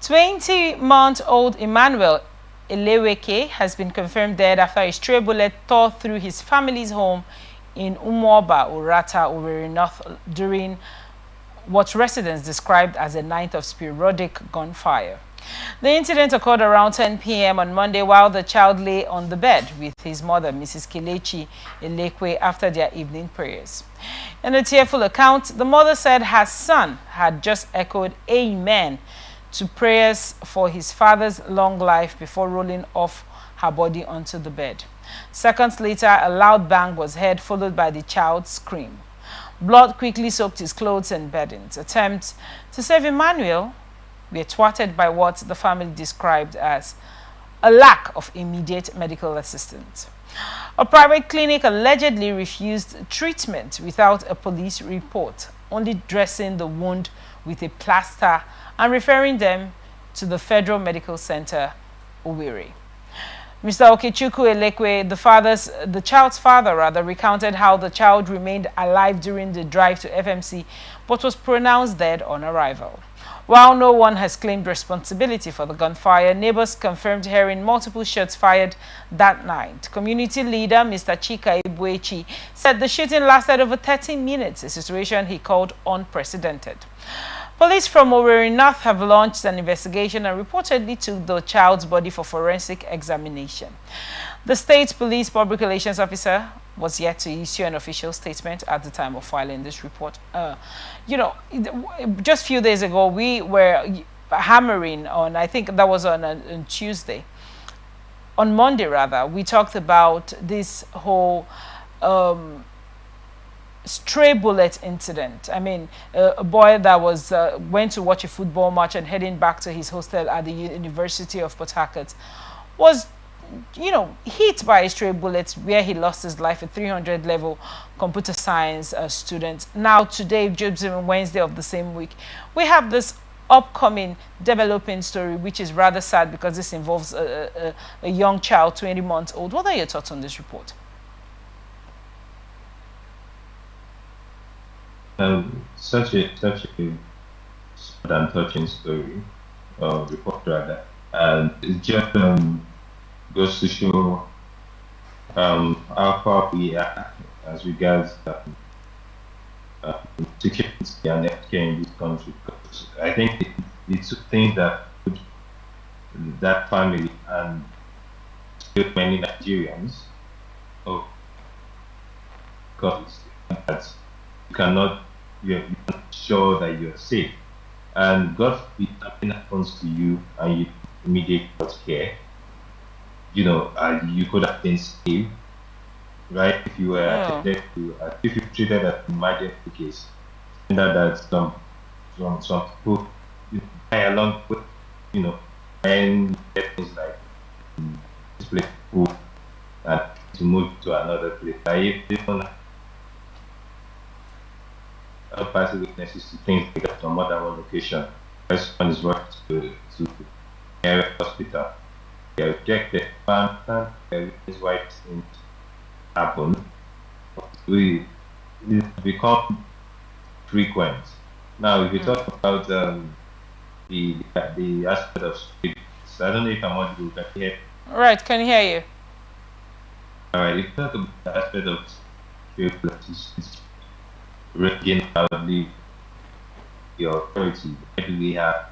20-month-old Emmanuel Eleweke has been confirmed dead after a stray bullet tore through his family's home in Umuoba-Uratta, Owerri North during what residents described as a night of sporadic gunfire. The incident occurred around 10 p.m. on Monday while the child lay on the bed with his mother, Mrs. Kelechi Eleweke, after their evening prayers. In a tearful account, the mother said her son had just echoed amen to prayers for his father's long life before rolling off her body onto the bed. Seconds later, a loud bang was heard, followed by the child's scream. Blood quickly soaked his clothes and beddings. Attempts to save Emmanuel were thwarted by what the family described as a lack of immediate medical assistance. A private clinic allegedly refused treatment without a police report, only dressing the wound with a plaster and referring them to the Federal Medical Center, Owerri. Mr. Okechukwu Eleweke, the child's father, recounted how the child remained alive during the drive to FMC but was pronounced dead on arrival. While no one has claimed responsibility for the gunfire, neighbors confirmed hearing multiple shots fired that night. Community leader Mr. Chika Ebuechi said the shooting lasted over 30 minutes, a situation he called unprecedented. Police from Owerri North have launched an investigation and reportedly took the child's body for forensic examination. The state police public relations officer was yet to issue an official statement at the time of filing this report. Just a few days ago, we were hammering on, I think that was on Tuesday, on Monday rather, we talked about this whole stray bullet incident. I mean, a boy that was went to watch a football match and heading back to his hostel at the University of Port Harcourt was, hit by a stray bullet where he lost his life, a 300 level computer science student. Now today, Wednesday of the same week, we have this upcoming developing story, which is rather sad because this involves a young child, 20 months old. What are your thoughts on this report? Such a sad and touching story, report rather, and it just goes to show how far we are as regards security and healthcare in this country. Because I think it's things that put that family and still many Nigerians, because that you're not sure that you're safe, and God forbid something happens to you and you immediate care, you could have been saved, right? If you were attended to, if you treated as an emergency case, and that some people die along with, and things like display food and to move to another place. If they don't have passive witnesses to things like that from more than one location, first one is brought to area hospital. They rejected and his wife didn't happen. It become frequent. Now, if you talk about the aspect of street, I don't know if I'm audible. Can you hear? Right, can hear you. All right, if you talk about the aspect of street, it's ringing loudly the authority. We have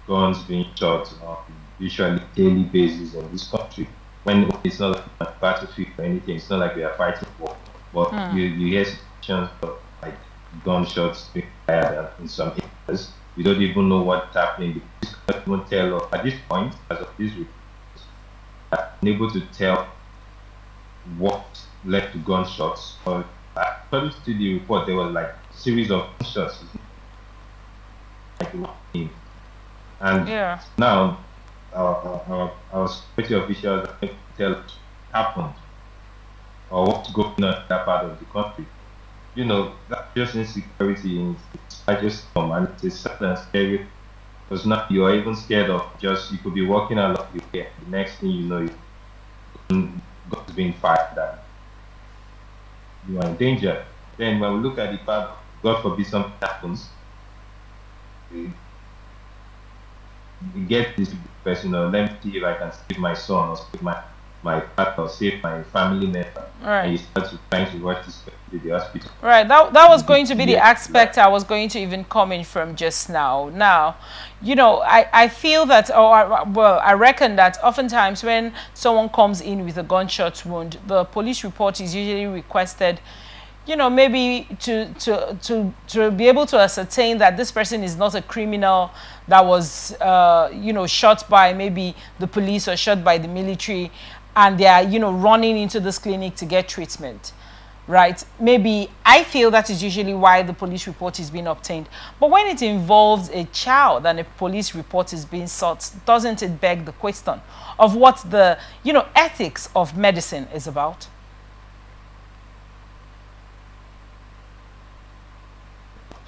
guns being shot on usually daily basis in this country. When it's not like a battlefield or anything, it's not like we are fighting for. But you hear situations of like gunshots being fired in some areas. We don't even know what's happening. The police can't even tell us at this point, as of this report, are unable to tell what led to gunshots. Or according to the report, there was like a series of gunshots. And now our security officials are able to tell what happened or what's going on in that part of the country. That's just insecurity in its largest form, and it's sad and scary because now you are even scared of you could be walking along your way, the next thing you know, God's being fired and you are in danger. Then when we look at the part, God forbid something happens, get this person, or let me see if I can save my son, or save my partner, or save my family member. And Right. you start to trying to rush this person to the hospital. Right. That was going to be the Yeah, aspect I was going to even comment from just now. Now, I feel that, well, I reckon that oftentimes when someone comes in with a gunshot wound, the police report is usually requested, maybe to be able to ascertain that this person is not a criminal that was, shot by maybe the police or shot by the military, and they are, running into this clinic to get treatment. Right? Maybe I feel that is usually why the police report is being obtained. But when it involves a child and a police report is being sought, doesn't it beg the question of what the, ethics of medicine is about?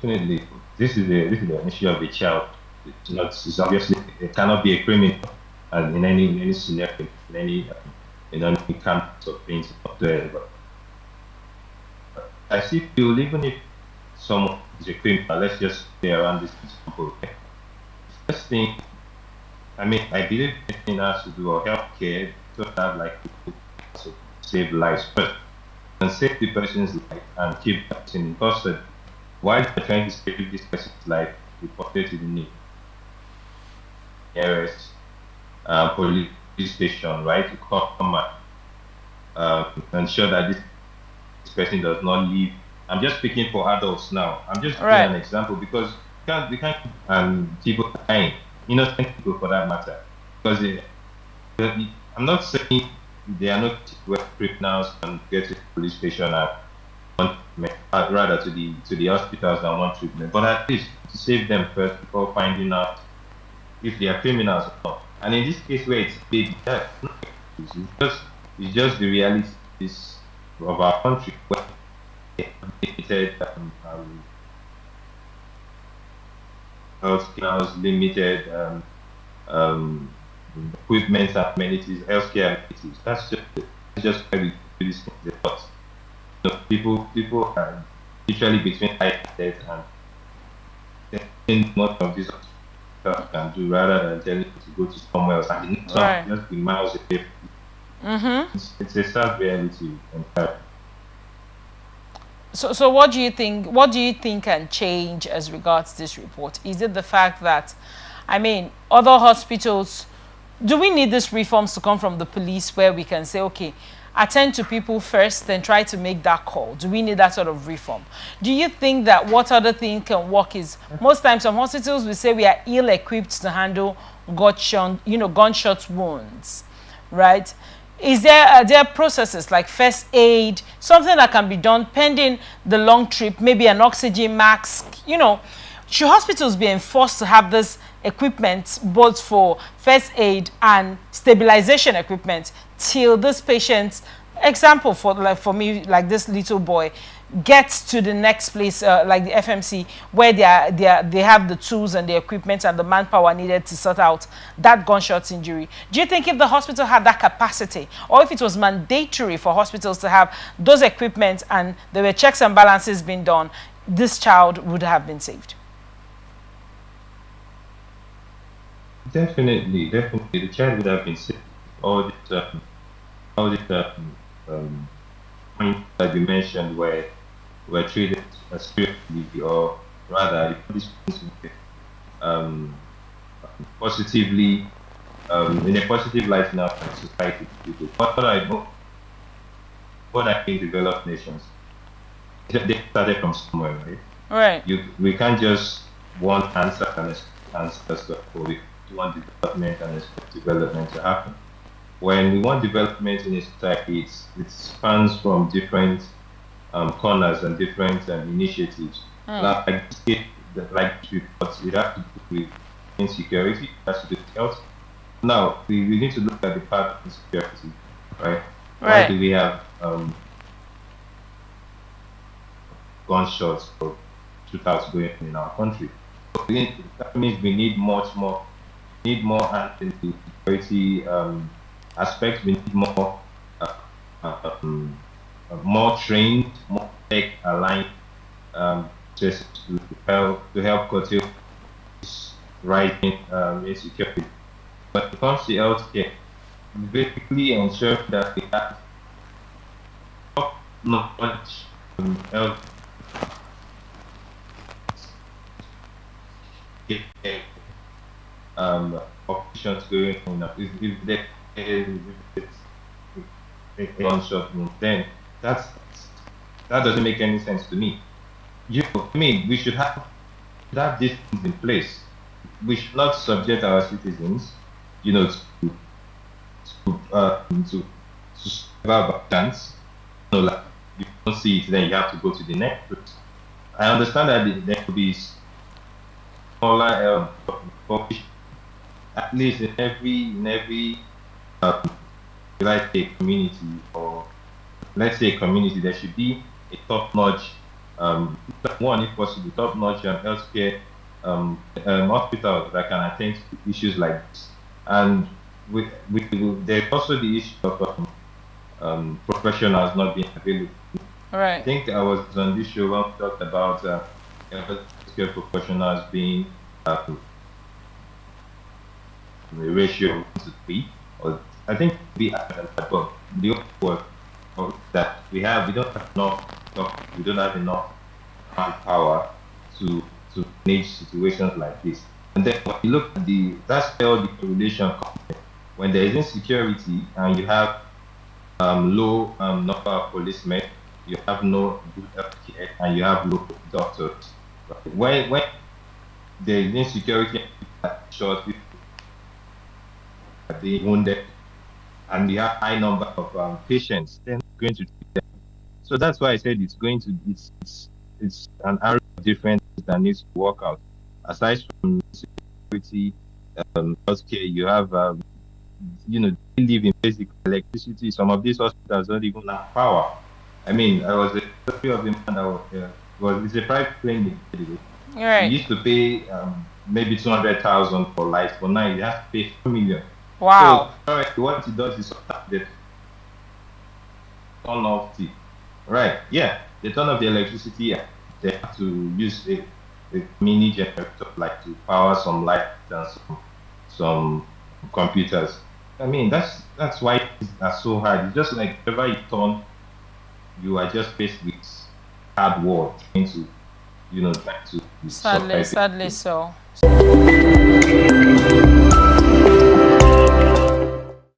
definitely. This is the issue of the child. It's obviously it cannot be a criminal, and in any scenario, in any camp of things up there. But I still feel even if someone is a criminal, let's just stay around this example. Okay? First thing, I mean, I believe everything has to do with healthcare to have like to save lives first and save the person's life and keep the person in custody. While they're trying to save this person's life, reported to the nearest police station, right, to come and ensure that this person does not leave. I'm just speaking for adults now. I'm just giving Right. an example because we can't people dying, innocent people for that matter. Because I'm not saying they are not criminals and get to the police station and rather to the hospitals and want treatment, but at least to save them first before finding out if they are criminals or not. And in this case where it's baby death, it's just the reality is of our country where limited healthcare, limited um, equipment and amenities, healthcare amenities. That's just where we do these things a lot. People are literally between life and death, and think much of this stuff can do rather than telling you to go to somewhere else. And the next Right. one just be miles away. Mm-hmm. It's a sad reality entirely. So what do you think? What do you think can change as regards this report? Is it the fact that, I mean, other hospitals, do we need these reforms to come from the police where we can say, okay, attend to people first, then try to make that call? Do we need that sort of reform? Do you think that what other thing can work is, most times some hospitals will say we are ill-equipped to handle gunshot wounds, right? Are there processes like first aid, something that can be done pending the long trip, maybe an oxygen mask? Should hospitals be enforced to have this equipment both for first aid and stabilization equipment till this patient, example for me, like this little boy, gets to the next place, like the FMC, where they have the tools and the equipment and the manpower needed to sort out that gunshot injury? Do you think if the hospital had that capacity, or if it was mandatory for hospitals to have those equipment and there were checks and balances being done, this child would have been saved? Definitely, the child would have been saved. All these um, points that you mentioned were treated seriously, or rather, these points were um, positively in a positive light in our society. What I think developed nations, they started from somewhere, right? Right. We can't just want answer and answer stuff, but we want development and expect development to happen. When we want development in a society, it spans from different corners and different initiatives. Like this case, like this report, it has to do with insecurity, it has to do with health. Now, we need to look at the part of insecurity, right? Why do Right. we have gunshots or shootouts going on in our country? So that means we need more hands in the security aspect. We need uh, um, more trained, more tech aligned, just to help curtail rising insecurity. But when it comes to healthcare, basically ensure that we have top-notch health care options going on. If there is a gunshot wound, then that doesn't make any sense to me. I mean, we should have these things in place. We should not subject our citizens, to survive by chance. Like you don't see it, then you have to go to the next place. I understand that there will be smaller population, at least in every like a community, or let's say a community, there should be a top-notch, one if possible, top-notch healthcare hospital that can attend to issues like this. And there's also the issue of professionals not being available. I Right. think I was on this show when we talked about healthcare professionals being the ratio 1 to 3, or I think we but the work that we don't have enough manpower to manage situations like this. And then when you look at that's where all the correlation comes in. When there is insecurity and you have low number of policemen, you have no good healthcare, and you have low doctors. When there is insecurity, short people are being wounded, and we have high number of patients, then going to treat them. So that's why I said it's an area of difference that needs to work out. Aside from security, healthcare, you have they live in basic electricity. Some of these hospitals don't even have power. I mean, I was a story of a man that it's a private clinic. He Right. used to pay maybe 200,000 for life. For now, he has to pay 4 million. So Wow. what he does is they turn off right. Yeah, they turn off the electricity. And they have to use a mini generator like to power some lights and some computers. I mean, that's why it's so hard. It's just like whenever you turn, you are just faced with hard work trying to trying to Sadly, survive sadly it. so.